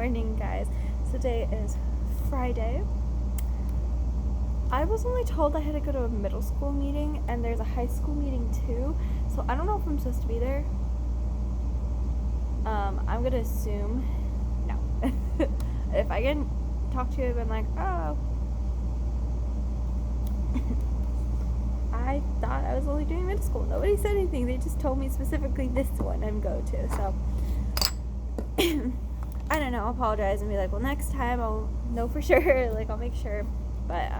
morning, guys. Today is Friday. I was only told I had to go to a middle school meeting, and there's a high school meeting too, so I don't know if I'm supposed to be there. I'm gonna assume no. If I can talk to you, I'm like, oh. I thought I was only doing middle school. Nobody said anything. They just told me specifically this one I'm go to. So I don't know. I'll apologize and be like, well, next time I'll know for sure. Like, I'll make sure. But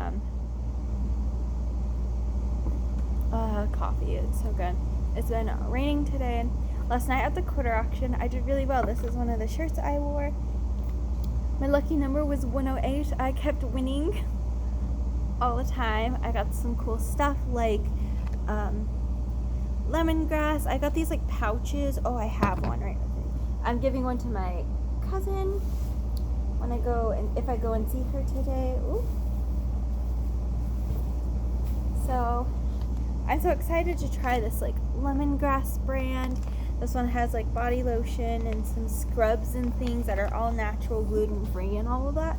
coffee. It's so good. It's been raining today. Last night at the quarter auction, I did really well. This is one of the shirts I wore. My lucky number was 108. I kept winning all the time. I got some cool stuff like lemongrass. I got these like pouches. Oh, I have one right with me. I'm giving one to my cousin when I go, and if I go and see her today. Ooh. So I'm so excited to try this like lemongrass brand. This one has like body lotion and some scrubs and things that are all natural, gluten free and all of that.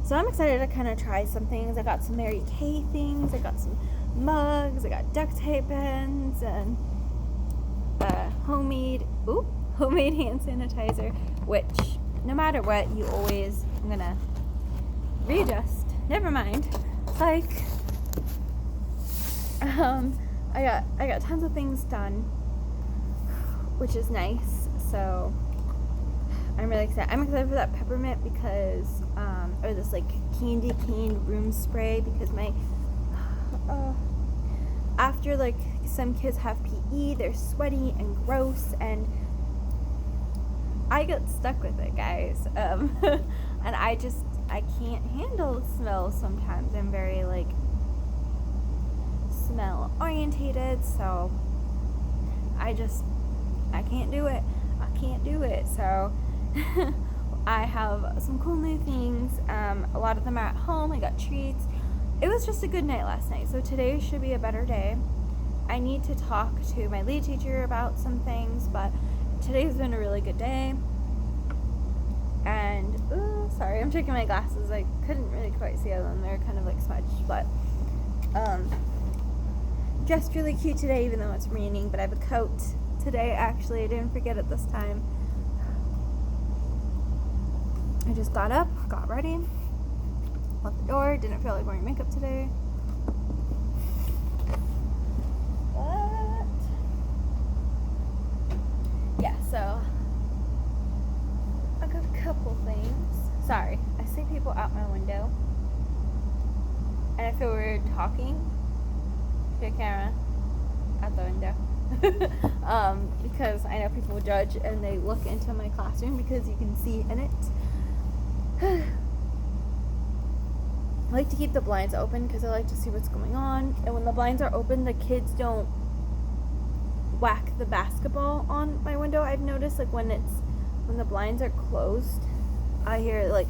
So I'm excited to kind of try some things. I got some Mary Kay things. I got some mugs. I got duct tape pens and homemade hand sanitizer, which no matter what, you always, I'm gonna readjust. Never mind. Like, I got tons of things done, which is nice. So I'm really excited. I'm excited for that peppermint because, or this like candy cane room spray, because my, after like some kids have PE, they're sweaty and gross, and I get stuck with it, guys. And I can't handle the smell sometimes. I'm very like smell orientated, so I can't do it. So I have some cool new things. A lot of them are at home. I got treats. It was just a good night last night, so today should be a better day. I need to talk to my lead teacher about some things, but today's been a really good day. And sorry, I'm checking my glasses. I couldn't really quite see them. They're kind of like smudged, but dressed really cute today, even though it's raining. But I have a coat today. Actually, I didn't forget it this time. I just got up, got ready, left the door. Didn't feel like wearing makeup today. But yeah, so I got a couple things. Sorry, I see people out my window, and I feel weird talking to a camera out the window. Because I know people will judge and they look into my classroom because you can see in it. I like to keep the blinds open because I like to see what's going on. And when the blinds are open, the kids don't whack the basketball on my window. I've noticed like when the blinds are closed, I hear like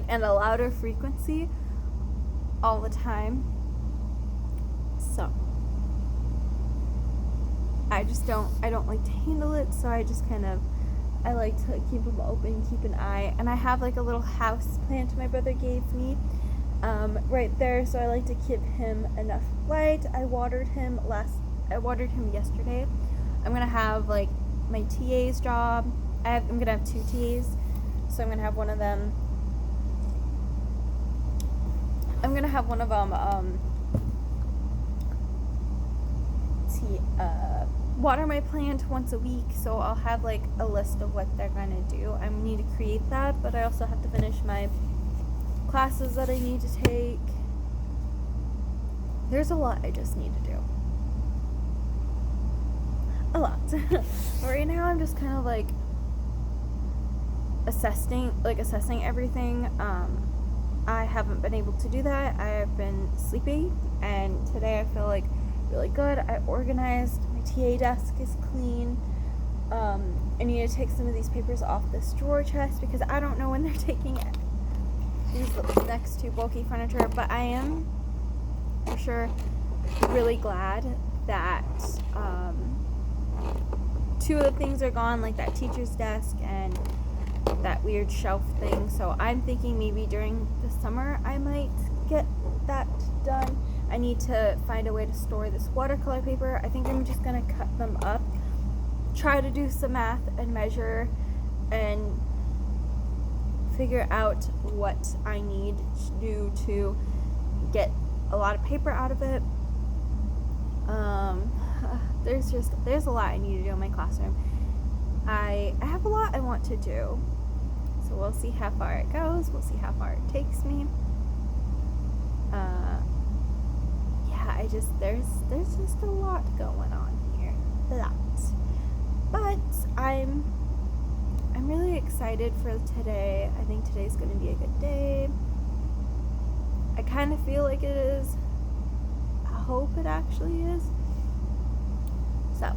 and a louder frequency all the time. So I don't like to handle it, so I just I like to keep them open, keep an eye. And I have like a little house plant my brother gave me right there, so I like to give him enough light. I watered him yesterday. I'm gonna have like my TA's job. I'm gonna have 2 TAs, so I'm gonna have one of them water my plant once a week, so I'll have like a list of what they're gonna do. I need to create that, but I also have to finish my classes that I need to take. There's a lot I just need to do. A lot. Right now I'm just kind of like assessing everything. I haven't been able to do that. I have been sleepy, and today I feel like really good. I organized. My TA desk is clean. I need to take some of these papers off this drawer chest because I don't know when they're taking it. These next to bulky furniture, but I am for sure really glad that 2 of the things are gone, like that teacher's desk and that weird shelf thing. So I'm thinking maybe during the summer I might get that done. I need to find a way to store this watercolor paper. I think I'm just gonna cut them up, try to do some math and measure and figure out what I need to do to get a lot of paper out of it. There's a lot I need to do in my classroom. I have a lot I want to do, so we'll see how far it goes. We'll see how far it takes me. There's just a lot going on here. A lot. But I'm really excited for today. I think today's going to be a good day. I kind of feel like it is. I hope it actually is. So,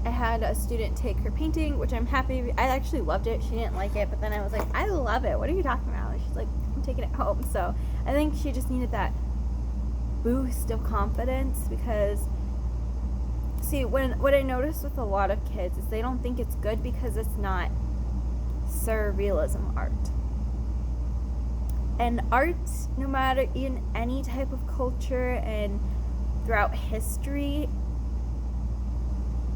I had a student take her painting, which I'm happy. I actually loved it. She didn't like it, but then I was like, I love it. What are you talking about? And she's like, I'm taking it home. So I think she just needed that boost of confidence, because see, what I noticed with a lot of kids is they don't think it's good because it's not surrealism art. And art, no matter in any type of culture and throughout history,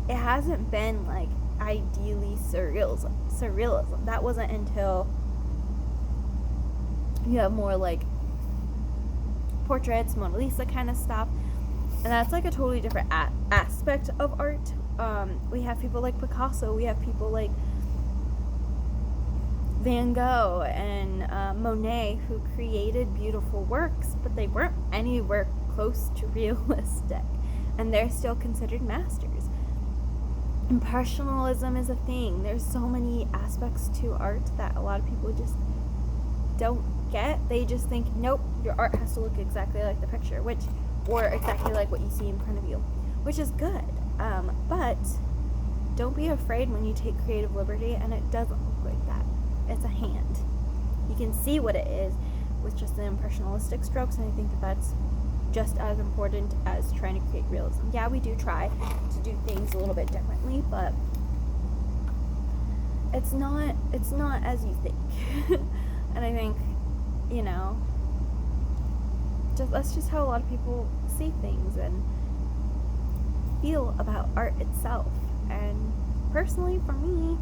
it hasn't been like ideally surrealism. That wasn't until you have more like portraits, Mona Lisa kind of stuff, and that's like a totally different aspect of art. We have people like Picasso, we have people like Van Gogh and Monet, who created beautiful works, but they weren't anywhere close to realistic, and they're still considered masters. Impressionism is a thing. There's so many aspects to art that a lot of people just don't get. They just think, nope, your art has to look exactly like the picture, or exactly like what you see in front of you, which is good. But don't be afraid when you take creative liberty and it doesn't look like that. It's a hand. You can see what it is with just the impressionistic strokes, and I think that's just as important as trying to create realism. Yeah, we do try to do things a little bit differently, but it's not as you think. And I think, that's just how a lot of people see things and feel about art itself. And personally, for me,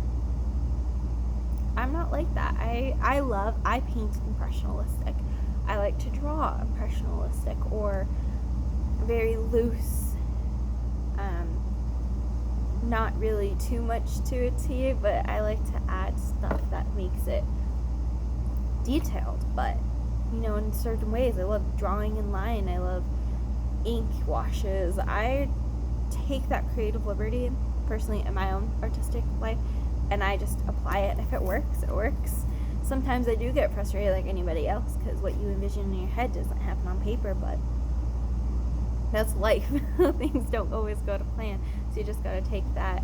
I'm not like that. I paint impressionistic. I like to draw impressionistic or very loose, not really too much to a T, but I like to add stuff that makes it detailed, but in certain ways. I love drawing in line. I love ink washes. I take that creative liberty personally in my own artistic life, and I just apply it. If it works, it works. Sometimes I do get frustrated like anybody else, because what you envision in your head doesn't happen on paper, but that's life. Things don't always go to plan, so you just gotta take that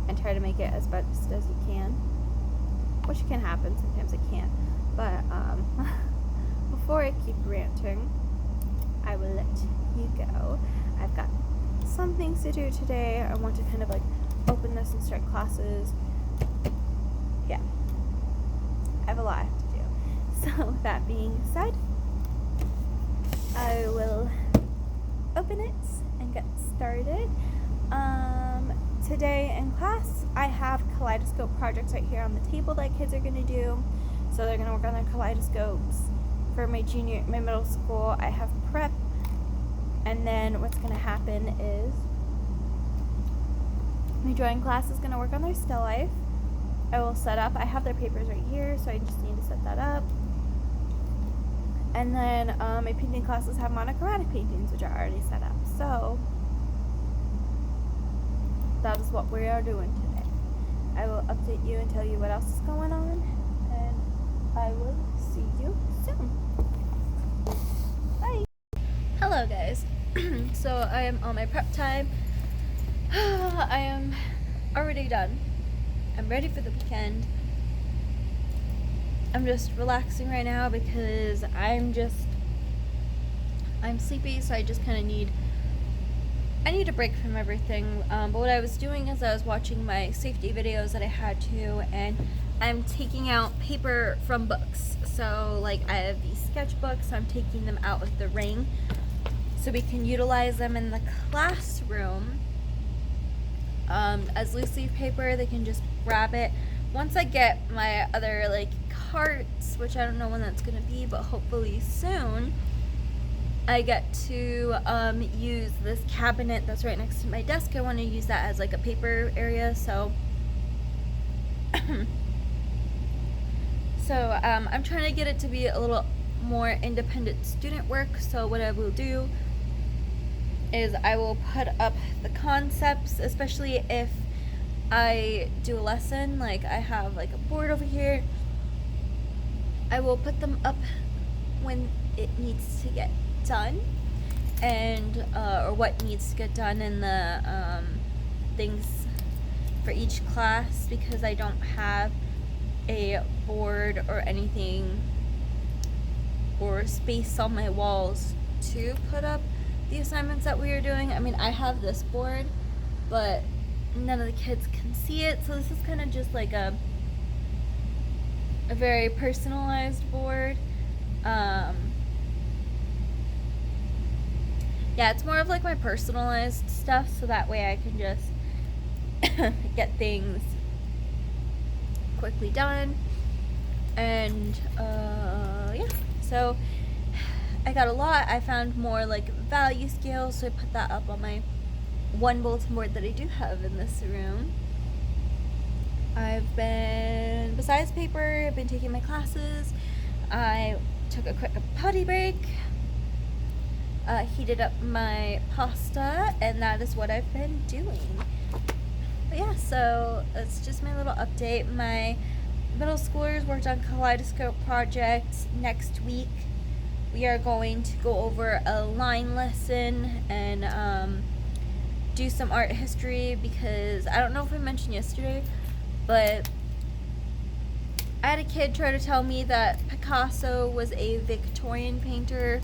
and try to make it as best as you can, which can happen. Sometimes it can't. But before I keep ranting, I will let you go. I've got some things to do today. I want to kind of like open this and start classes. Yeah, I have a lot to do. So that being said, I will open it and get started. Today in class, I have kaleidoscope projects right here on the table that kids are going to do. So they're going to work on their kaleidoscopes. For my middle school, I have prep. And then what's going to happen is my drawing class is going to work on their still life. I will set up, I have their papers right here, so I just need to set that up. And then my painting classes have monochromatic paintings, which are already set up. So that is what we are doing today. I will update you and tell you what else is going on, and I will see you soon. Bye. Hello guys. So I am on my prep time. I am already done. I'm ready for the weekend. I'm just relaxing right now because I'm I'm sleepy, so I just kind of need a break from everything. But what I was doing is I was watching my safety videos that I had to, and I'm taking out paper from books. So like I have these sketchbooks, I'm taking them out with the ring so we can utilize them in the classroom as loose leaf paper. They can just grab it. Once I get my other like carts, which I don't know when that's gonna be, but hopefully soon, I get to use this cabinet that's right next to my desk. I want to use that as like a paper area. So I'm trying to get it to be a little more independent student work. So what I will do is I will put up the concepts, especially if I do a lesson. Like I have like a board over here, I will put them up when it needs to get done, and or what needs to get done in the things for each class, because I don't have a board or anything or space on my walls to put up the assignments that we are doing. I mean, I have this board, but none of the kids can see it, so this is kind of just like a very personalized board. Yeah, it's more of like my personalized stuff, so that way I can just get things quickly done. And yeah, so I got a lot. I found more like value scales, so I put that up on my one bulletin board that I do have in this room. I've been, besides paper, I've been taking my classes. I took a quick potty break, heated up my pasta, and that is what I've been doing. But yeah, so that's just my little update. My middle schoolers worked on Kaleidoscope project. Next week we are going to go over a line lesson and do some art history, because I don't know if I mentioned yesterday, but I had a kid try to tell me that Picasso was a Victorian painter,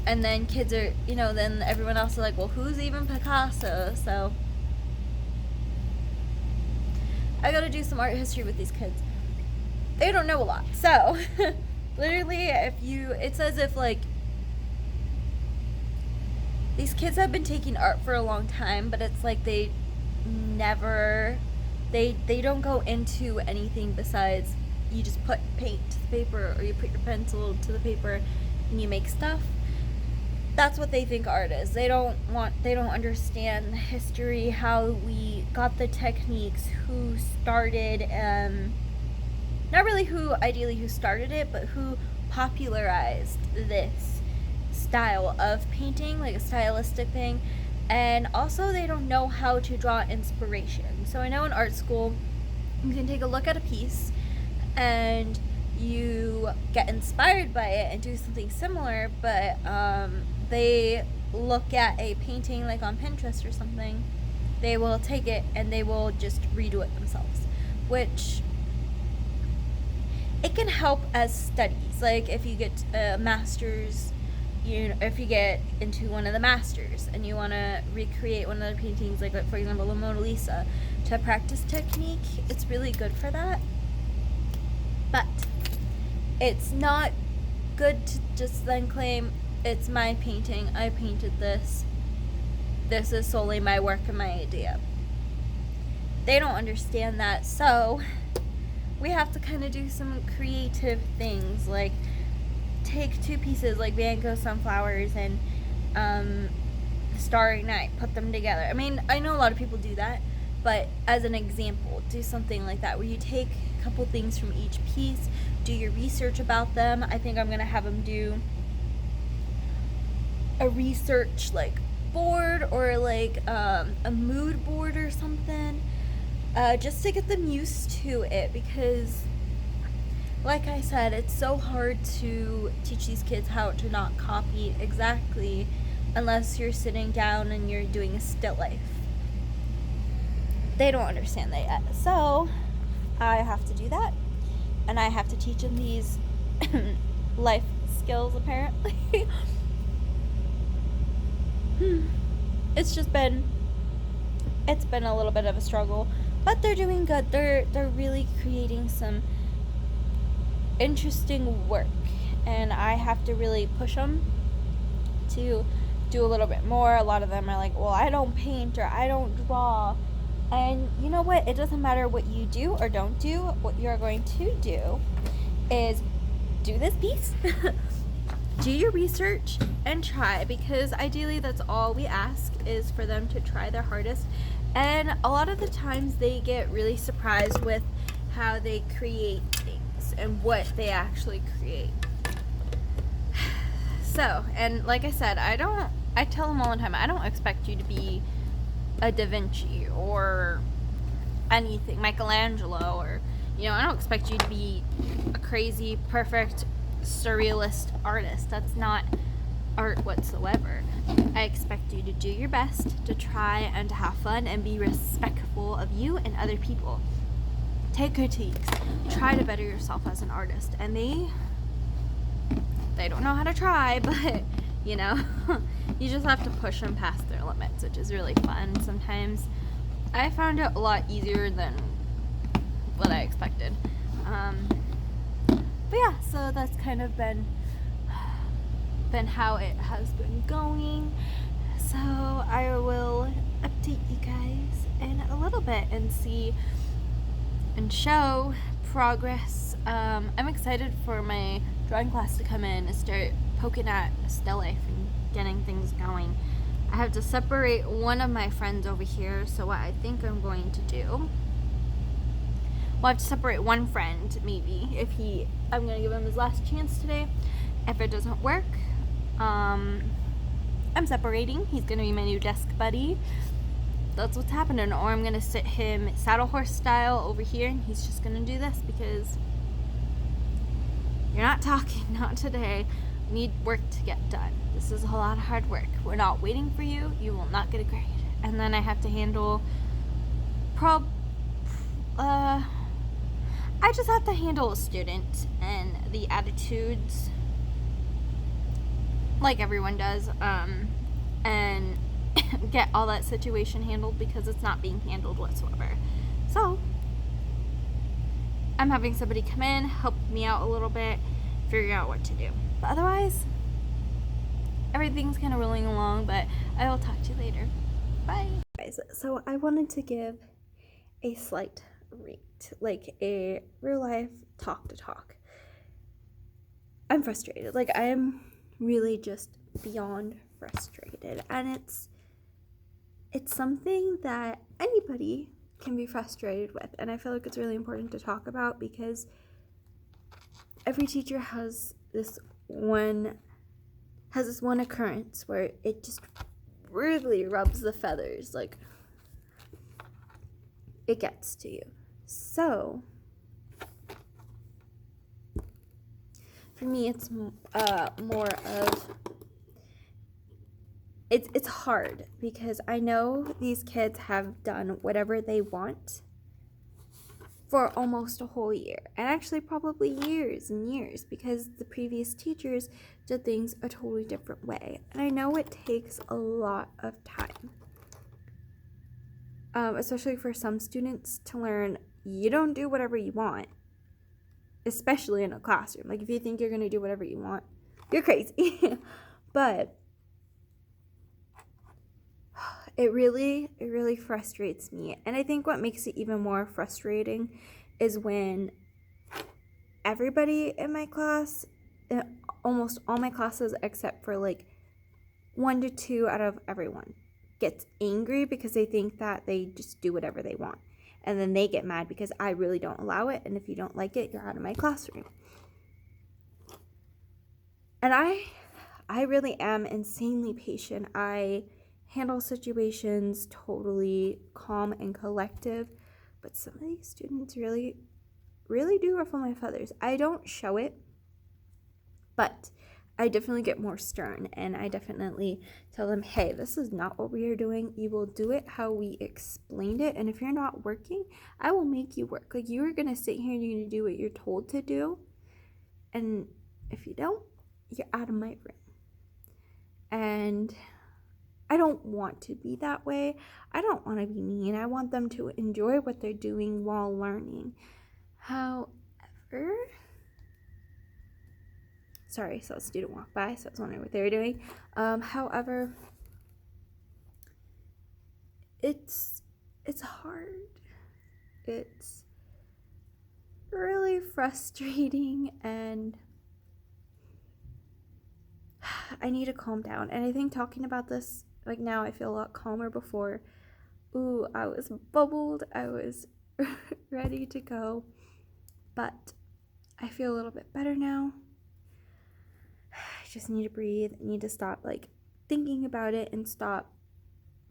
and then kids are, then everyone else is like, well, who's even Picasso? So I gotta do some art history with these kids. They don't know a lot. So literally, it's as if like these kids have been taking art for a long time, but it's like they don't go into anything besides you just put paint to the paper, or you put your pencil to the paper and you make stuff. That's what they think art is. They don't understand the history, how we got the techniques, who started, not really who started it, but who popularized this style of painting, like a stylistic thing. And also they don't know how to draw inspiration. So I know in art school you can take a look at a piece and you get inspired by it and do something similar, but they look at a painting like on Pinterest or something, they will take it and they will just redo it themselves, which it can help as studies. Like if you get a master's, if you get into one of the masters and you want to recreate one of the paintings, like for example the Mona Lisa, to practice technique, it's really good for that. But it's not good to just then claim, it's my painting, I painted this is solely my work and my idea. They don't understand that, so we have to kind of do some creative things, like take two pieces like Van Gogh sunflowers and Starry Night, put them together. I mean, I know a lot of people do that, but as an example, do something like that where you take a couple things from each piece, do your research about them. I think I'm going to have them do a research like board, or like a mood board or something, just to get them used to it, because like I said, it's so hard to teach these kids how to not copy exactly unless you're sitting down and you're doing a still life. They don't understand that yet. So I have to do that, and I have to teach them these life skills apparently. it's just been it's been a little bit of a struggle, but they're doing good. They're really creating some interesting work, and I have to really push them to do a little bit more. A lot of them are like, well, I don't paint or I don't draw. And you know what? It doesn't matter what you do or don't do. What you're going to do is do this piece, do your research, and try, because ideally that's all we ask, is for them to try their hardest. And a lot of the times they get really surprised with how they create things and what they actually create. So, and like I said, I tell them all the time, I don't expect you to be a Da Vinci or anything, Michelangelo, or, I don't expect you to be a crazy, perfect, surrealist artist. That's not art whatsoever. I expect you to do your best, to try and to have fun and be respectful of you and other people. Take critiques, try to better yourself as an artist, and they don't know how to try, but you just have to push them past their limits, which is really fun. Sometimes I found it a lot easier than what I expected. But yeah, so that's kind of been how it has been going. So I will update you guys in a little bit and see and show progress. I'm excited for my drawing class to come in and start poking at still life and getting things going. I have to separate one of my friends over here, so what I think I'm going to do, I have to separate one friend, maybe, I'm going to give him his last chance today. If it doesn't work, I'm separating. He's going to be my new desk buddy. That's what's happening. Or I'm going to sit him saddle horse style over here, and he's just going to do this, because you're not talking, not today. We need work to get done. This is a lot of hard work. We're not waiting for you. You will not get a grade. And then I have to handle I just have to handle a student and the attitudes, like everyone does, and get all that situation handled, because it's not being handled whatsoever. So I'm having somebody come in, help me out a little bit, figure out what to do. But otherwise, everything's kind of rolling along, but I will talk to you later. Bye. Guys, so I wanted to give a slight rate, like a real life talk to talk. I'm frustrated. Like, I'm really just beyond frustrated, and it's something that anybody can be frustrated with, and I feel like it's really important to talk about, because every teacher has this one occurrence where it just really rubs the feathers, like it gets to you. So for me, it's more of it's hard, because I know these kids have done whatever they want for almost a whole year, and actually probably years and years, because the previous teachers did things a totally different way. And I know it takes a lot of time, especially for some students, to learn you don't do whatever you want, especially in a classroom. Like, if you think you're going to do whatever you want, you're crazy. But it really frustrates me. And I think what makes it even more frustrating is when everybody in my class, almost all my classes except for like 1 to 2 out of everyone, gets angry because they think that they just do whatever they want. And then they get mad because I really don't allow it. And if you don't like it, you're out of my classroom. And I really am insanely patient. I handle situations totally calm and collective, but some of these students really do ruffle my feathers. I don't show it, but I definitely get more stern, and I definitely tell them, hey, this is not what we are doing. You will do it how we explained it, and if you're not working, I will make you work. Like, you are going to sit here and you're going to do what you're told to do, and if you don't, you're out of my room. And I don't want to be that way. I don't want to be mean. I want them to enjoy what they're doing while learning. However, sorry, so a student walked by, so I was wondering what they were doing. However, it's hard. It's really frustrating, and I need to calm down. And I think talking about this, like, now I feel a lot calmer. Before, I was bubbled, I was ready to go, but I feel a little bit better now. I just need to breathe. I need to stop like thinking about it and stop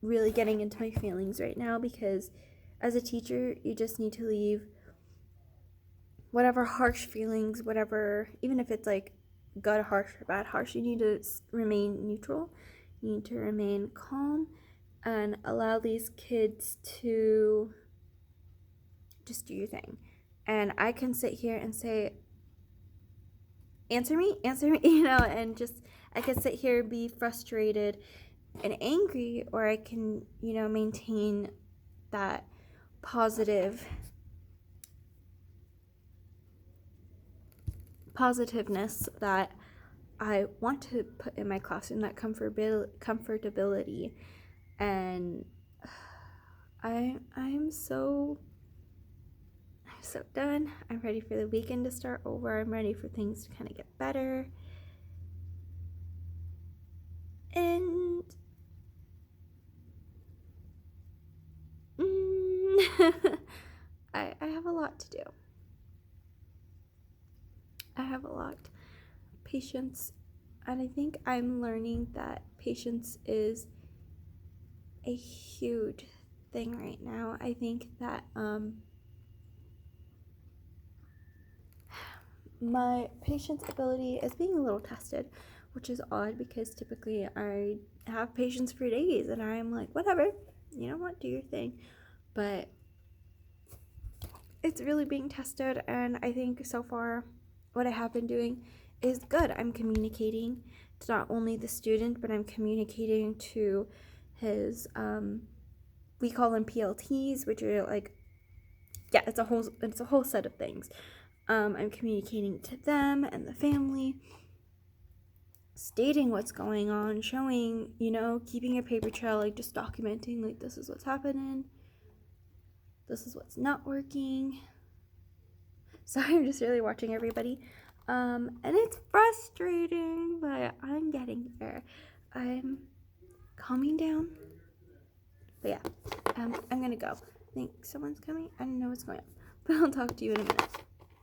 really getting into my feelings right now, because as a teacher, you just need to leave whatever harsh feelings, whatever, even if it's like good harsh or bad harsh, you need to remain neutral. You need to remain calm and allow these kids to just do your thing. And I can sit here and say, answer me, and just, I can sit here and be frustrated and angry, or I can, maintain that positiveness that I want to put in my classroom, that comfortability. And I'm so done. I'm ready for the weekend to start over. I'm ready for things to kind of get better. And I have a lot to do. I have a lot. Patience. And I think I'm learning that patience is a huge thing right now. I think that my patience ability is being a little tested, which is odd, because typically I have patience for days and I'm like, whatever, you know what, do your thing. But it's really being tested, and I think so far what I have been doing is good. I'm communicating to not only the student, but I'm communicating to his we call them PLTs, which are like, yeah, it's a whole set of things. I'm communicating to them and the family, stating what's going on, showing, keeping a paper trail, like just documenting, like, this is what's happening, this is what's not working. So I'm just really watching everybody. And it's frustrating, but I'm getting there. I'm calming down. But yeah, I'm gonna go. I think someone's coming. I don't know what's going on, but I'll talk to you in a minute.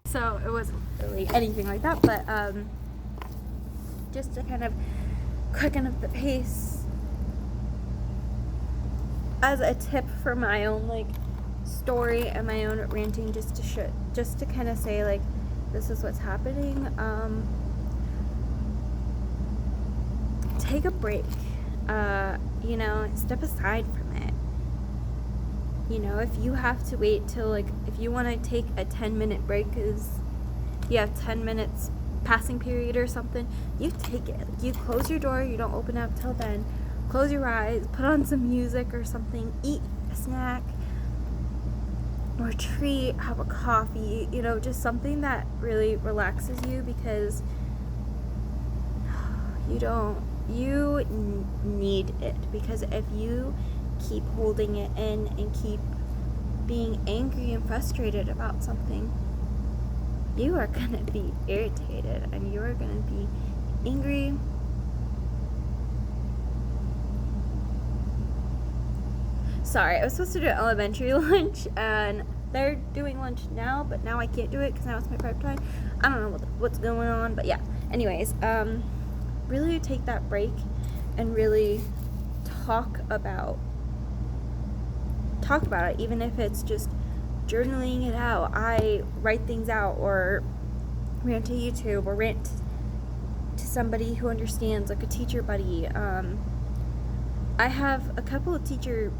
So it wasn't really anything like that, but just to kind of quicken up the pace as a tip for my own like story and my own ranting, just to kind of say, like, this is what's happening. Take a break. Step aside from it. If you have to wait till, like, if you want to take a 10-minute break because you have 10 minutes passing period or something, you take it. You close your door, you don't open up till then. Close your eyes, put on some music or something, eat a snack or a treat, have a coffee, just something that really relaxes you, because you need it. Because if you keep holding it in and keep being angry and frustrated about something, you are going to be irritated and you are going to be angry. Sorry, I was supposed to do an elementary lunch, and they're doing lunch now, but now I can't do it because now it's my prep time. I don't know what's going on, but yeah. Anyways, really take that break and really talk about it, even if it's just journaling it out. I write things out, or rant to YouTube, or rant to somebody who understands, like a teacher buddy. I have a couple of teacher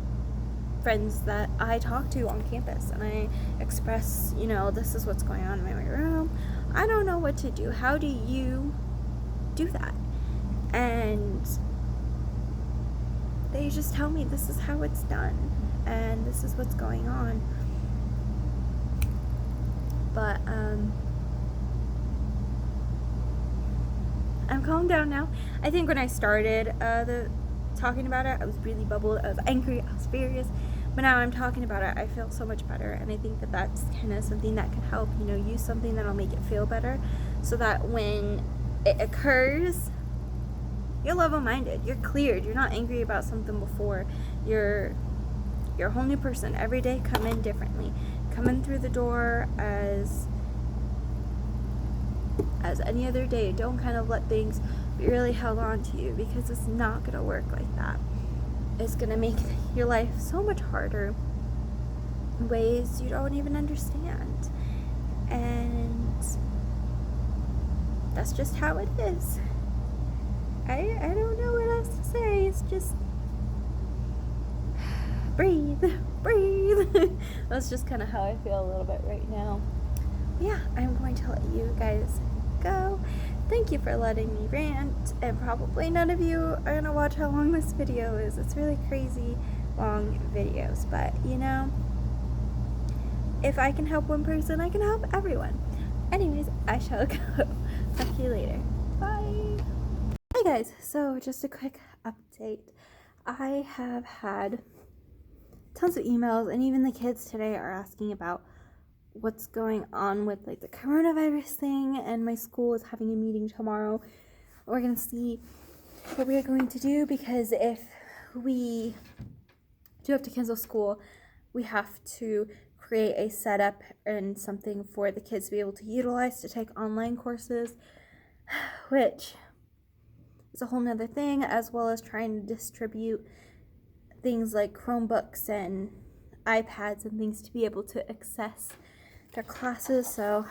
friends that I talk to on campus, and I express, this is what's going on in my room. I don't know what to do. How do you do that? And they just tell me this is how it's done and this is what's going on. But I'm calmed down now. I think when I started talking about it, I was really bubbled. I was angry, I was furious. But now I'm talking about it, I feel so much better. And I think that that's kind of something that can help, you know, use something that'll make it feel better, so that when it occurs, you're level-minded, you're cleared, you're not angry about something before. You're a whole new person. Every day come in differently. Come in through the door as any other day. Don't kind of let things be really held on to you, because it's not going to work like that. It's going to make your life so much harder in ways you don't even understand. And that's just how it is. I don't know what else to say. It's just breathe. That's just kind of how I feel a little bit right now. Yeah, I'm going to let you guys go. Thank you for letting me rant, and probably none of you are gonna watch how long this video is. It's really crazy long videos, but you know, if I can help one person, I can help everyone. Anyways, I shall go. Talk to you later. Bye. Hey guys, so just a quick update. I have had tons of emails, and even the kids today are asking about what's going on with like the coronavirus thing, and my school is having a meeting tomorrow. We're gonna see what we are going to do, because if we do have to cancel school, we have to create a setup and something for the kids to be able to utilize to take online courses, which is a whole nother thing, as well as trying to distribute things like Chromebooks and iPads and things to be able to access their classes. So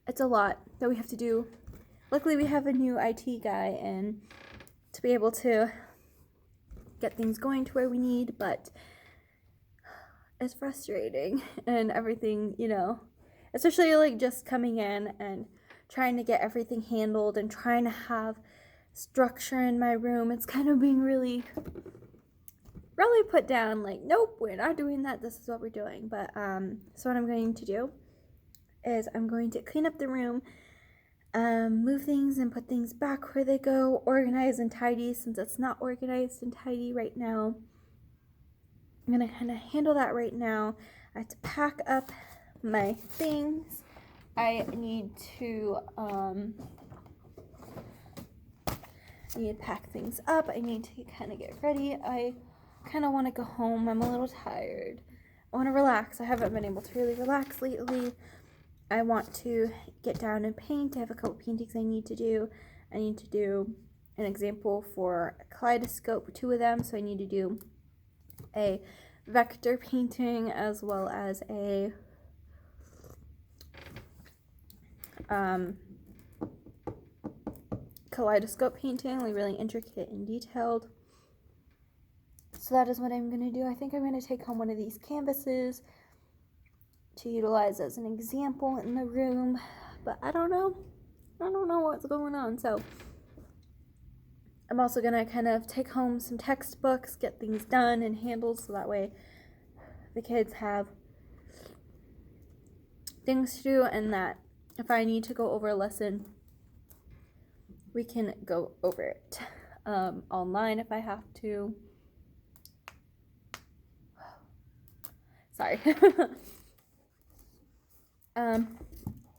it's a lot that we have to do. Luckily we have a new IT guy, and to be able to get things going to where we need, but it's frustrating and everything, you know, especially like just coming in and trying to get everything handled and trying to have structure in my room. It's kind of being really put down, like, nope, we're not doing that, this is what we're doing. But so what I'm going to do is I'm going to clean up the room, move things and put things back where they go, organize and tidy, since it's not organized and tidy right now. I'm gonna kind of handle that right now. I have to pack up my things. I need to pack things up. I need to kind of get ready. I kind of want to go home. I'm a little tired. I want to relax. I haven't been able to really relax lately. I want to get down and paint. I have a couple paintings I need to do. I need to do an example for a kaleidoscope, 2 of them. So I need to do a vector painting as well as a kaleidoscope painting, like really intricate and detailed. So that is what I'm going to do. I think I'm going to take home one of these canvases to utilize as an example in the room, but I don't know what's going on. So I'm also going to kind of take home some textbooks, get things done and handled, so that way the kids have things to do, and that if I need to go over a lesson, we can go over it online if I have to. Sorry.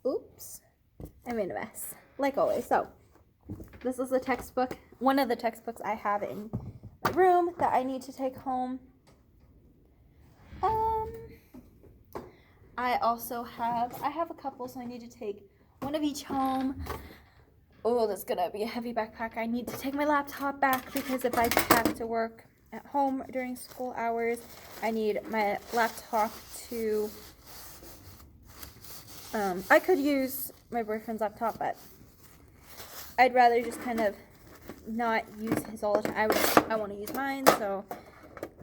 Oops, I made a mess, like always. So this is the textbook, one of the textbooks I have in my room that I need to take home. I have a couple, so I need to take one of each home. Oh, that's gonna be a heavy backpack. I need to take my laptop back, because if I have to work at home during school hours, I need my laptop to, I could use my boyfriend's laptop, but I'd rather just kind of not use his all the time. I want to use mine, so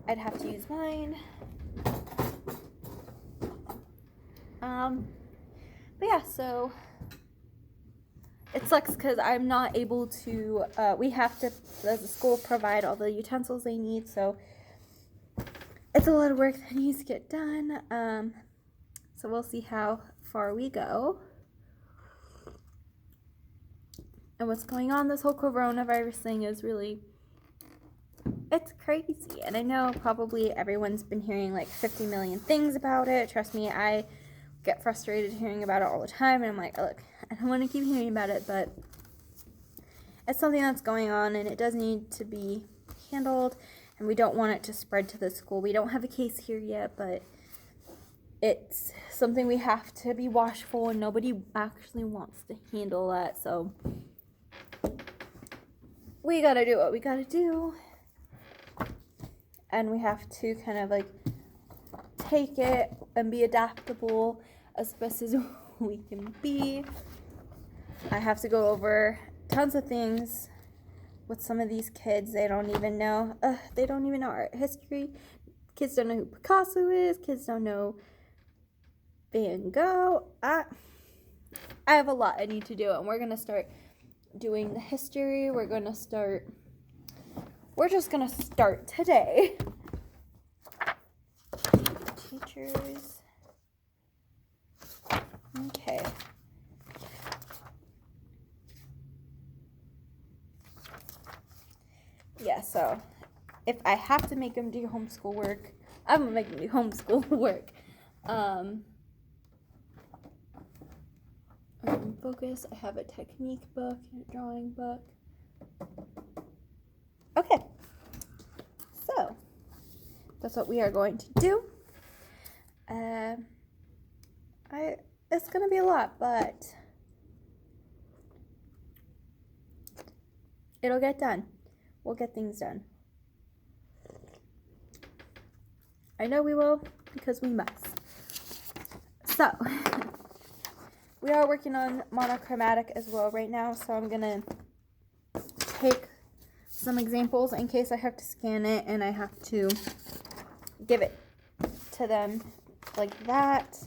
I'd have to use mine. But yeah, so it sucks because I'm not able to, we have to, as a school, provide all the utensils they need, so it's a lot of work that needs to get done. So we'll see how far we go. And what's going on, this whole coronavirus thing is really, it's crazy. And I know probably everyone's been hearing like 50 million things about it. Trust me, I get frustrated hearing about it all the time. And I'm like, look, I don't want to keep hearing about it, but it's something that's going on and it does need to be handled. And we don't want it to spread to the school. We don't have a case here yet, but it's something we have to be watchful, and nobody actually wants to handle that. So we gotta do what we gotta do, and we have to kind of like take it and be adaptable as best as we can be. I have to go over tons of things with some of these kids. They don't even know art history. Kids don't know who Picasso is. Kids don't know Van Gogh. I have a lot I need to do, and we're gonna start doing the history. We're just gonna start today. Teachers. Okay. Yeah, so if I have to make them do homeschool work, I'm gonna make them do homeschool work. Focus, I have a technique book and a drawing book. Okay, so that's what we are going to do. It's gonna be a lot, but it'll get done. We'll get things done. I know we will, because we must. So we are working on monochromatic as well right now, so I'm gonna take some examples in case I have to scan it and I have to give it to them like that.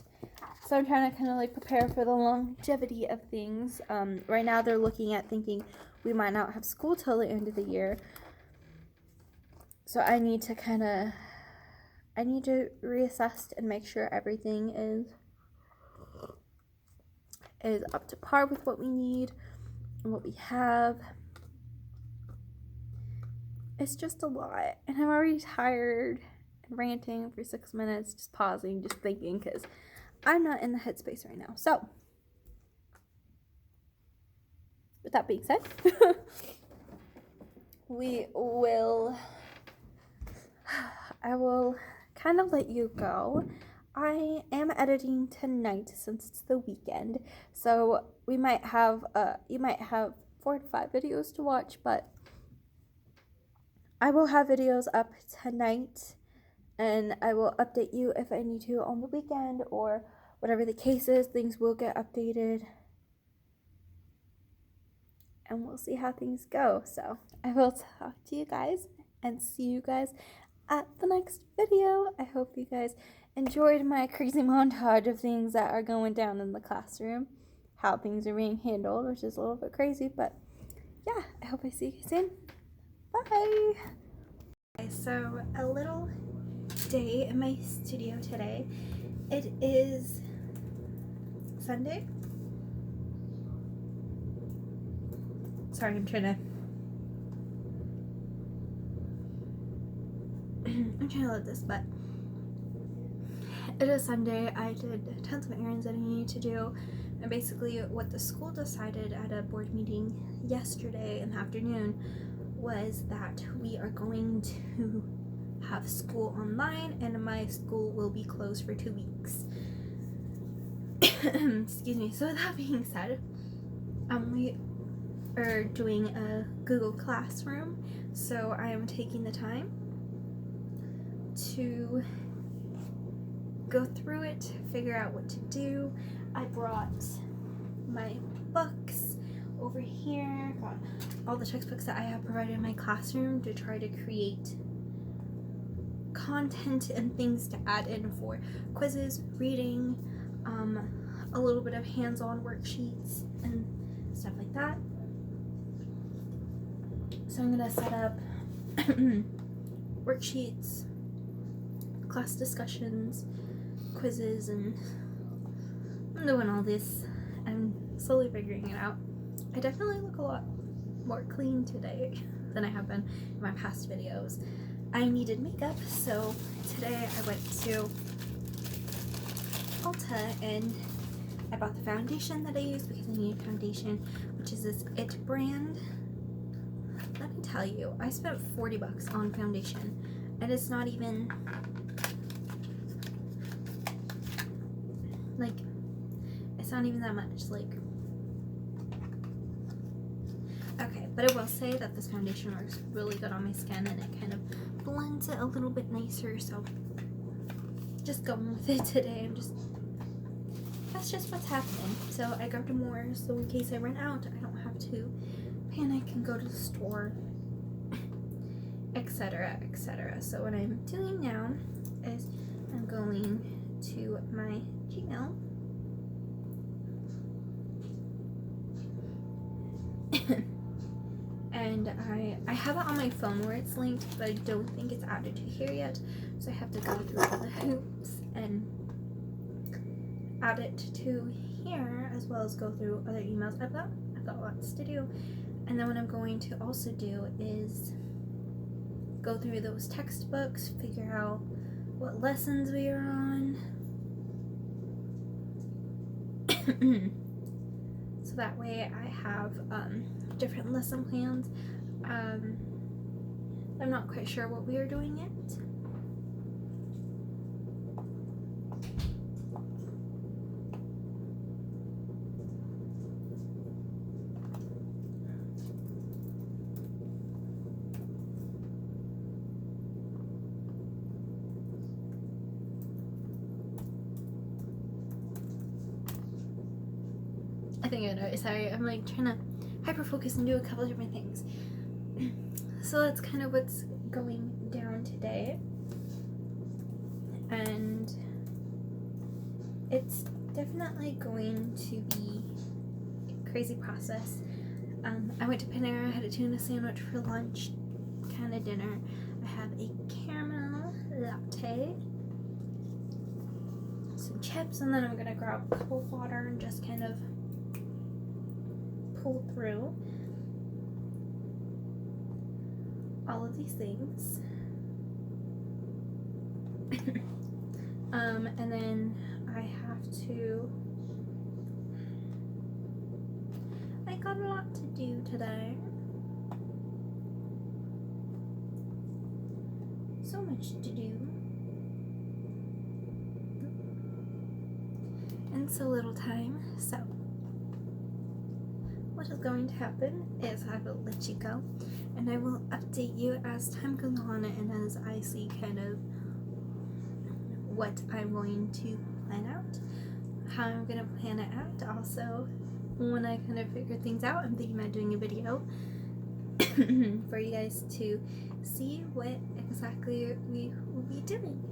So I'm trying to kind of like prepare for the longevity of things. Right now they're looking at thinking we might not have school till the end of the year. So I need to reassess and make sure everything is up to par with what we need and what we have. It's just a lot, and I'm already tired and ranting for 6 minutes, just pausing, just thinking, because I'm not in the headspace right now. So with that being said, I will kind of let you go. I am editing tonight since it's the weekend, so you might have 4 to 5 videos to watch, but I will have videos up tonight, and I will update you if I need to on the weekend or whatever the case is. Things will get updated, and we'll see how things go. So I will talk to you guys and see you guys at the next video. I hope you guys enjoyed my crazy montage of things that are going down in the classroom, how things are being handled, which is a little bit crazy, but yeah, I hope I see you soon. Bye! Okay, so a little day in my studio today. It is Sunday. Sorry, I'm trying to load this, but it is Sunday. I did tons of errands that I needed to do, and basically what the school decided at a board meeting yesterday in the afternoon was that we are going to have school online, and my school will be closed for 2 weeks. Excuse me. So with that being said, we are doing a Google Classroom, so I am taking the time to go through it, figure out what to do. I brought my books over here, got all the textbooks that I have provided in my classroom to try to create content and things to add in for quizzes, reading, a little bit of hands-on worksheets and stuff like that. So I'm gonna set up worksheets, class discussions, quizzes, and I'm doing all this. I'm slowly figuring it out. I definitely look a lot more clean today than I have been in my past videos. I needed makeup, so today I went to Ulta and I bought the foundation that I use because I need foundation, which is this IT brand. Let me tell you, I spent 40 bucks on foundation, and it's not even like, it's not even that much. Like, okay, but I will say that this foundation works really good on my skin, and it kind of blends it a little bit nicer. So just going with it today. That's just what's happening. So I grabbed more, so in case I run out, I don't have to panic and go to the store, etc., etc. So what I'm doing now is I'm going to my Gmail and I have it on my phone where it's linked, but I don't think it's added to here yet, so I have to go through all the hoops and add it to here, as well as go through other emails. I've got lots to do. And then what I'm going to also do is go through those textbooks, figure out what lessons we are on. So that way I have different lesson plans. I'm not quite sure what we are doing yet. I think I know. Sorry, I'm like trying to hyper focus and do a couple different things. So that's kind of what's going down today, and it's definitely going to be a crazy process. I went to Panera, I had a tuna sandwich for lunch, kind of dinner. I have a caramel latte, some chips, and then I'm gonna grab a cup of water and just kind of pull through all of these things. And then I have to, I got a lot to do today. So much to do. And so little time. So what is going to happen is I will let you go, and I will update you as time goes on and as I see kind of what I'm going to plan out, how I'm going to plan it out. Also, when I kind of figure things out, I'm thinking about doing a video for you guys to see what exactly we will be doing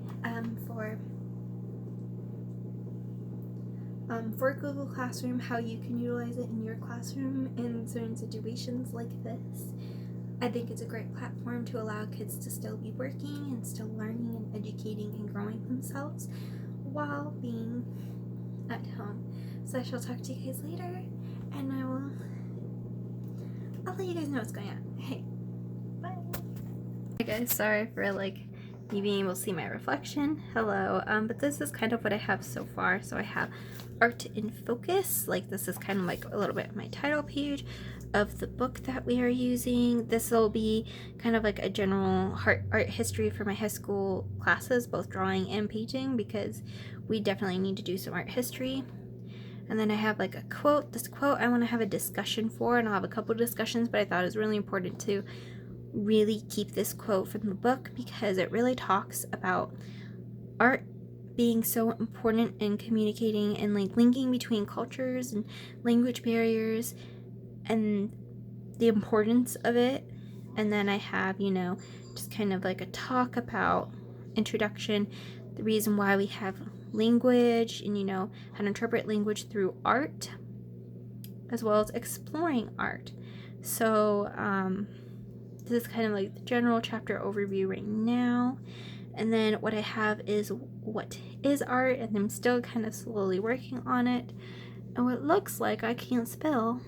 for Google Classroom, how you can utilize it in your classroom in certain situations like this. I think it's a great platform to allow kids to still be working and still learning and educating and growing themselves while being at home. So I shall talk to you guys later, and I'll let you guys know what's going on. Hey, bye. Hey guys, sorry for like you being able to see my reflection. Hello. But this is kind of what I have so far. So I have art in focus. Like, this is kind of like a little bit of my title page of the book that we are using. This will be kind of like a general art history for my high school classes, both drawing and painting, because we definitely need to do some art history. And then I have like a quote. This quote I want to have a discussion for, and I'll have a couple discussions, but I thought it was really important to really keep this quote from the book because it really talks about art being so important in communicating and like linking between cultures and language barriers and the importance of it. And then I have, you know, just kind of like a talk about introduction, the reason why we have language, and you know, how to interpret language through art. as well as exploring art. So this is kind of like the general chapter overview right now. And then what I have is what is art, and I'm still kind of slowly working on it. And what looks like I can't spell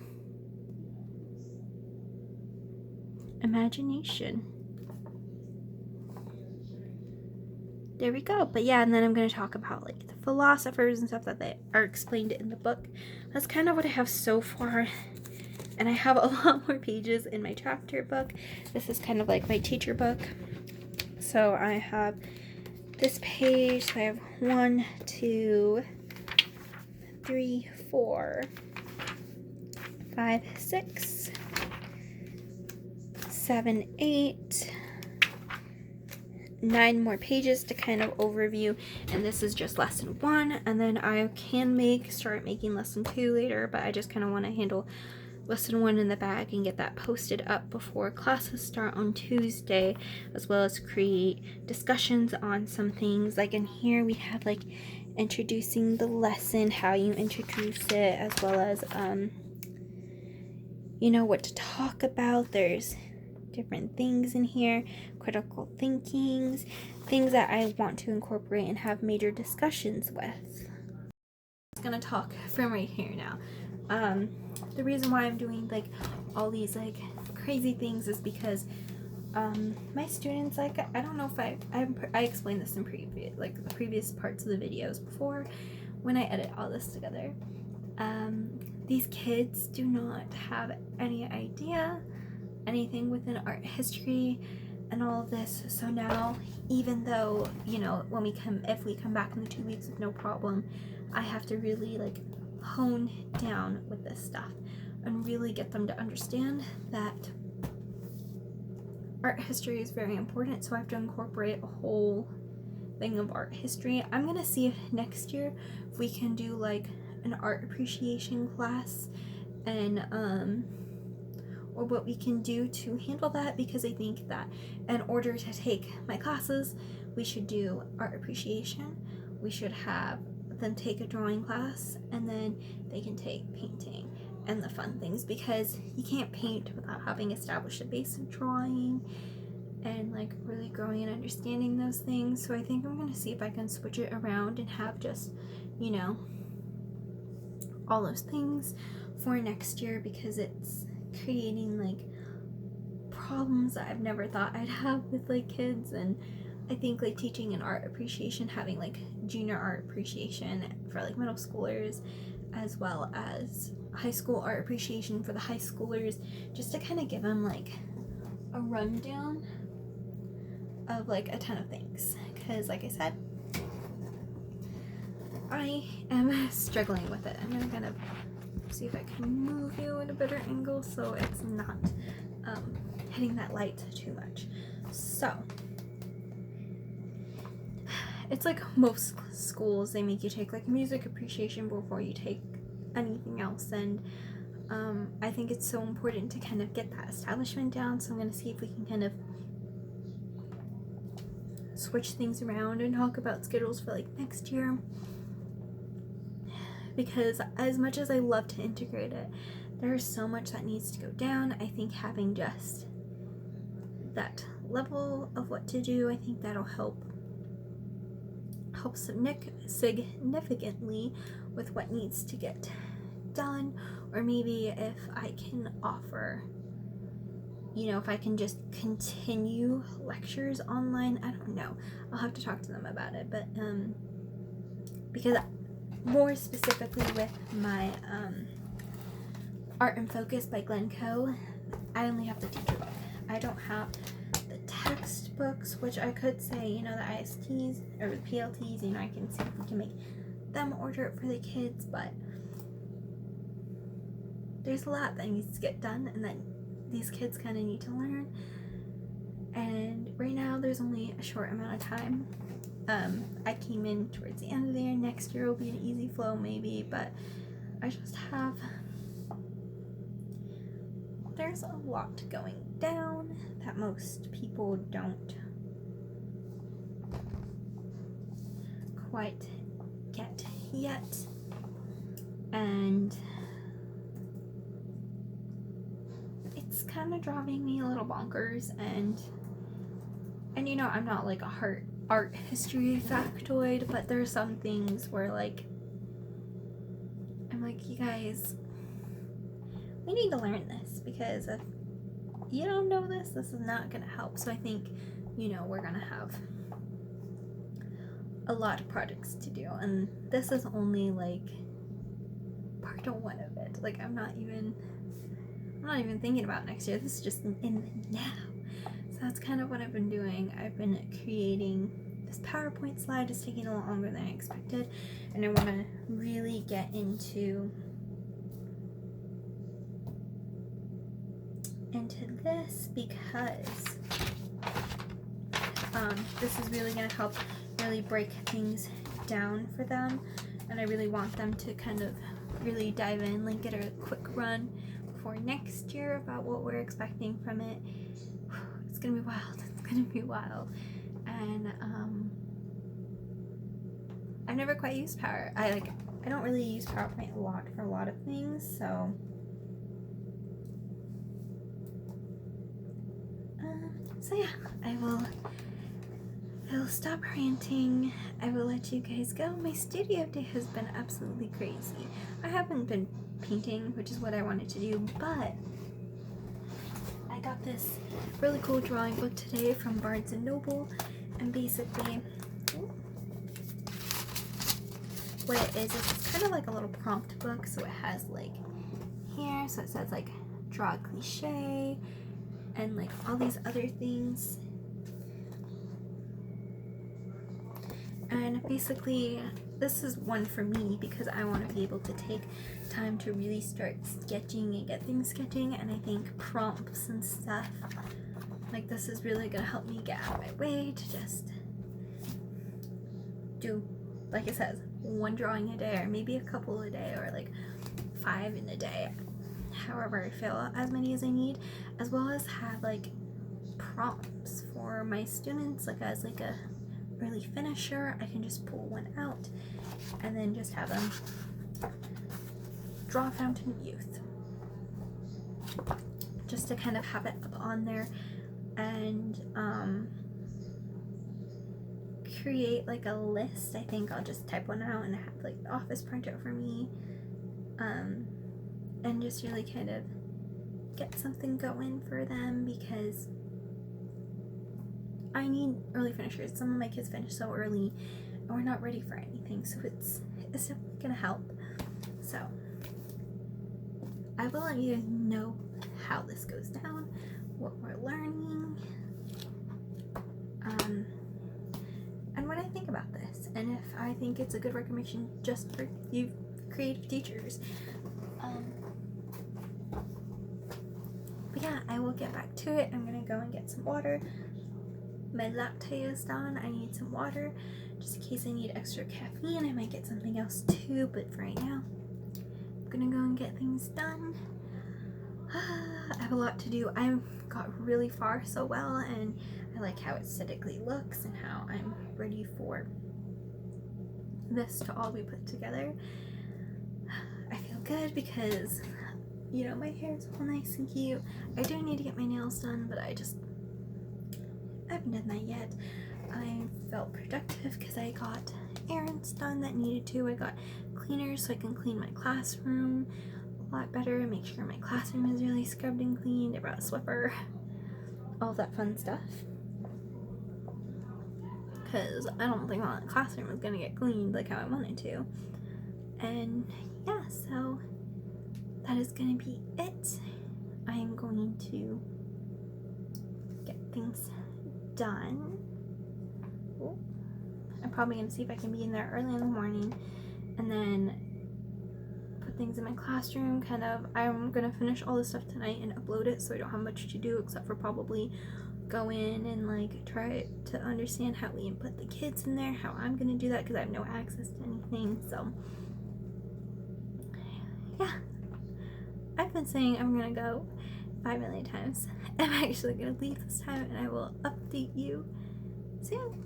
imagination. There we go. But yeah, and then I'm going to talk about like the philosophers and stuff that they are explained in the book. That's kind of what I have so far. And I have a lot more pages in my chapter book. This is kind of like my teacher book. So I have this page. So I have 1, 2, 3, 4, 5, 6, 7, 8, 9 more pages to kind of overview, and this is just lesson 1, and then I can start making lesson 2 later, but I just kind of want to handle lesson 1 in the bag and get that posted up before classes start on Tuesday, as well as create discussions on some things. Like in here we have like introducing the lesson, how you introduce it, as well as what to talk about. There's different things in here, critical thinkings, things that I want to incorporate and have major discussions with. I'm gonna talk from right here now. The reason why I'm doing like all these like crazy things is because my students, like, I don't know if I explained this in previous parts of the videos before when I edit all this together. These kids do not have any idea anything within art history and all of this. So now, even though if we come back in the 2 weeks with no problem, I have to really like hone down with this stuff and really get them to understand that art history is very important. So I have to incorporate a whole thing of art history. I'm gonna see if next year if we can do like an art appreciation class, and or what we can do to handle that, because I think that in order to take my classes, we should do art appreciation. We should have them take a drawing class, and then they can take painting and the fun things, because you can't paint without having established a base of drawing and like really growing and understanding those things. So I think I'm gonna see if I can switch it around and have just all those things for next year, because it's creating like problems that I've never thought I'd have with like kids. And I think like teaching an art appreciation, having like junior art appreciation for like middle schoolers, as well as high school art appreciation for the high schoolers, just to kind of give them like a rundown of like a ton of things, because like I said, I am struggling with it. I'm gonna kind of see if I can move you at a better angle so it's not hitting that light too much. So it's like most schools, they make you take like music appreciation before you take anything else, and I think it's so important to kind of get that establishment down. So I'm going to see if we can kind of switch things around and talk about schedules for like next year, because as much as I love to integrate it, there's so much that needs to go down. I think having just that level of what to do, I think that'll help significantly with what needs to get done. Or maybe if I can offer, if I can just continue lectures online, I don't know. I'll have to talk to them about it. But because more specifically with my Art and Focus by Glencoe, I only have the teacher book. I don't have the textbooks, which I could say, the ISTs or the PLTs, I can see if we can make them order it for the kids, but there's a lot that needs to get done and that these kids kind of need to learn. And right now there's only a short amount of time. I came in towards the end of the year. Next year will be an easy flow maybe, but I just have, there's a lot going down that most people don't quite get yet. And kind of driving me a little bonkers, and you know, I'm not like a art history factoid, but there's some things where like I'm like, you guys, we need to learn this, because if you don't know this, this is not gonna help. So I think, you know, we're gonna have a lot of projects to do, and this is only like part one of it. Like I'm not even thinking about next year. This is just in now. So that's kind of what I've been doing. I've been creating this PowerPoint slide. It's taking a lot longer than I expected, and I want to really get into this, because this is really going to help really break things down for them, and I really want them to kind of really dive in, like get a quick run for next year about what we're expecting from it. It's gonna be wild. It's gonna be wild. And I've never quite used I don't really use PowerPoint a lot for a lot of things, so yeah, I will stop ranting. I will let you guys go. My studio day has been absolutely crazy. I haven't been painting, which is what I wanted to do, but I got this really cool drawing book today from Barnes & Noble, and basically what it is it's kind of like a little prompt book. So it has like here, so it says like draw a cliche and like all these other things. And basically, this is one for me because I want to be able to take time to really start sketching and get things sketching. And I think prompts and stuff like this is really going to help me get out of my way to just do, like it says, one drawing a day, or maybe a couple a day, or like 5 in a day. However I feel, as many as I need, as well as have like prompts for my students, like as like a early finisher. I can just pull one out and then just have them draw Fountain of Youth, just to kind of have it up on there, and create like a list. I think I'll just type one out and have like the office print out for me, and just really kind of get something going for them, because I need early finishers. Some of my kids finish so early and we're not ready for anything, so it's definitely gonna help. So I will let you guys know how this goes down, what we're learning, and what I think about this, and if I think it's a good recommendation just for you creative teachers. But yeah, I will get back to it. I'm gonna go and get some water. My latte is done. I need some water just in case I need extra caffeine. I might get something else too, but for right now I'm gonna go and get things done. I have a lot to do. I got really far so well, and I like how it aesthetically looks and how I'm ready for this to all be put together. I feel good because, you know, my hair is all nice and cute. I do need to get my nails done, but I haven't done that yet. I felt productive because I got errands done that needed to. I got cleaners so I can clean my classroom a lot better and make sure my classroom is really scrubbed and cleaned. I brought a Swiffer, all of that fun stuff, because I don't think my classroom was gonna get cleaned like how I wanted to. And yeah, so that is gonna be it. I am going to get things done. Ooh. I'm probably gonna see if I can be in there early in the morning and then put things in my classroom. I'm gonna finish all this stuff tonight and upload it, so I don't have much to do except for probably go in and like try to understand how we input the kids in there, how I'm gonna do that because I have no access to anything. So yeah, I've been saying I'm gonna go 5 million times. I'm actually gonna leave this time, and I will update you soon.